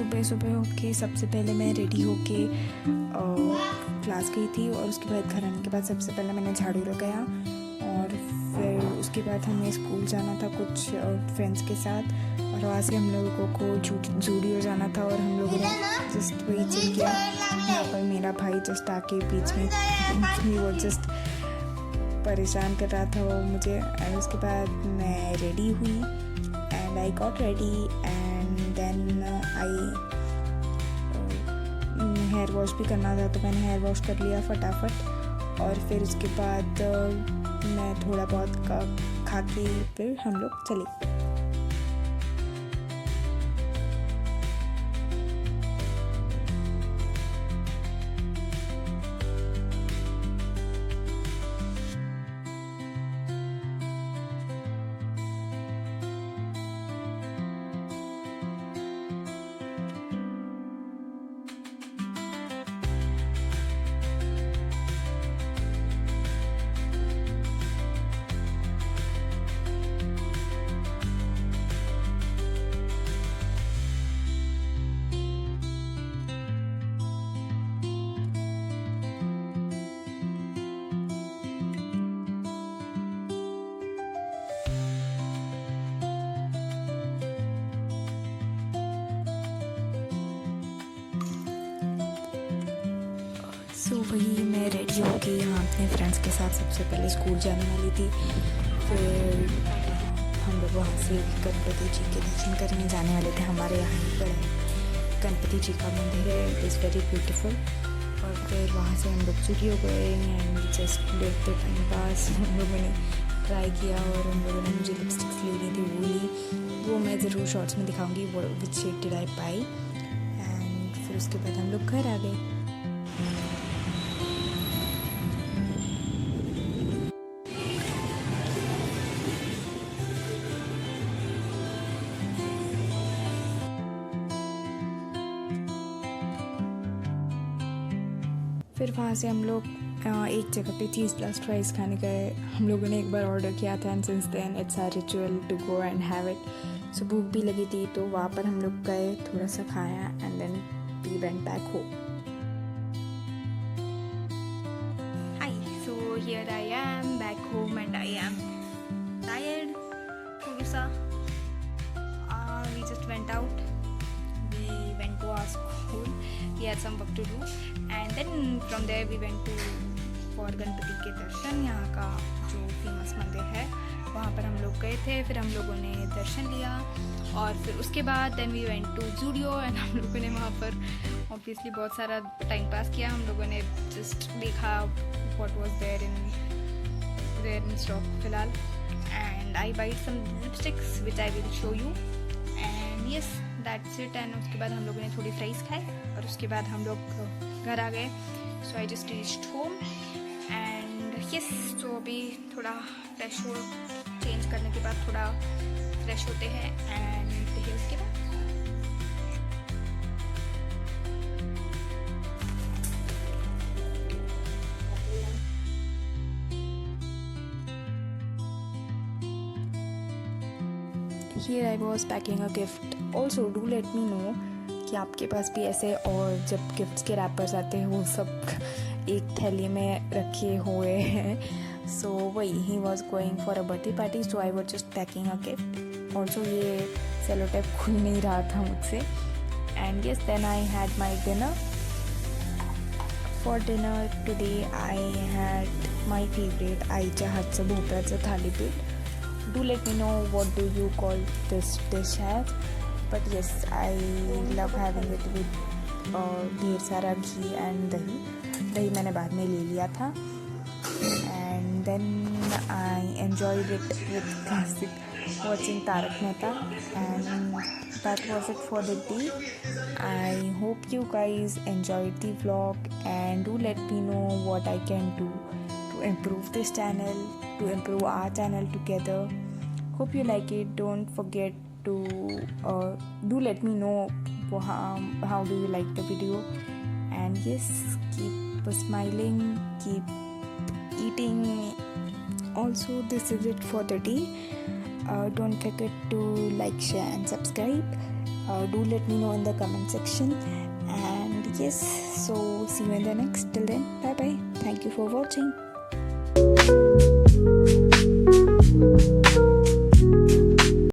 सुबह सुबह होके सबसे पहले मैं रेडी होके क्लास गई थी और उसके बाद घर आने के बाद सबसे पहले मैंने झाड़ू लगाया और फिर उसके बाद हमें स्कूल जाना था कुछ फ्रेंड्स के साथ और वहाँ से हम लोगों को जूडियो जाना था और हम लोगों ने जस्ट वही चिल किया। यहाँ पर मेरा भाई जस्ट आके बीच में वो जस्ट परेशान कर रहा था वो मुझे। एंड उसके बाद मैं रेडी हुई and I got ready and then I hair wash भी करना था तो मैंने हेयर वॉश कर लिया फटाफट और फिर उसके बाद मैं थोड़ा बहुत खा के फिर हम लोग चले। सो वही मैं रेडी होके यहाँ अपने फ्रेंड्स के साथ सबसे पहले स्कूल जाने वाली थी। फिर हम लोग वहाँ से गणपति जी के दर्शन करने जाने वाले थे। हमारे यहाँ पर गणपति जी का मंदिर है, इट इज़ वेरी ब्यूटीफुल। और फिर वहाँ से हम लोग जूडियो गए and just let the time pass. हम लोगों ने ट्राई किया और हम लोगों ने मुझे लिपस्टिक्स लेनी थी वो ली, वो मैं ज़रूर शॉर्ट्स में दिखाऊँगी वो which shade did I buy. And फिर उसके बाद हम लोग घर आ गए। फिर वहाँ से हम लोग एक जगह पे चीज़ प्लस फ्राइज़ खाने गए। हम लोगों ने एक बार ऑर्डर किया था and since then it's our ritual to go and have it. So भूख भी लगी थी तो वहाँ पर हम लोग गए, थोड़ा सा खाया and then we went back home. Hi, so here I am back home and I am tired थोड़ा सा। We just went out, we went to our school, we had some work to do and then from there we went to for Ganpati के दर्शन। यहाँ का जो famous मंदिर है वहाँ पर हम लोग गए थे। फिर हम लोगों ने दर्शन लिया और फिर उसके बाद then we went to Zudio and हम लोगों ने वहाँ पर ऑब्वियसली बहुत सारा टाइम पास किया। हम लोगों ने जस्ट देखा what was there in stock फिलहाल and I bite some lipsticks which I will show you and yes that's it. And उसके बाद हम लोगों ने थोड़ी फ्राइज़ खाए और उसके बाद हम लोग घर आ गए। So I just reached home and yes, तो अभी थोड़ा फ्रेश हो, चेंज करने के बाद थोड़ा फ्रेश होते हैं एंड मिलते हैं उसके बाद। Here I was packing a gift. Also do let me know कि आपके पास भी ऐसे और जब गिफ्ट्स के रैपर्स आते हैं वो सब एक थैली में रखे हुए हैं। सो वही he was going for a birthday party so I was just packing a gift. Also ये सेलो टेप खुल नहीं रहा था मुझसे and yes then I had my dinner. For dinner today I had my favourite आईच्या हातचं भोपळ्याचं thalipeeth. Do let me know what do you call this dish as, but yes I love having it with ढेर सारा घी and दही मैंने बाद में ले लिया था and then I enjoyed it with classic watching Tarak Mehta and that was it for the day. I hope you guys enjoyed the vlog and do let me know what I can do to improve this channel, to improve our channel together. Hope you like it. Don't forget to do let me know how do you like the video and yes, keep smiling, keep eating. Also this is it for the day. Don't forget to like, share and subscribe. Do let me know in the comment section. And yes, so see you in the next. Till then, bye bye. Thank you for watching.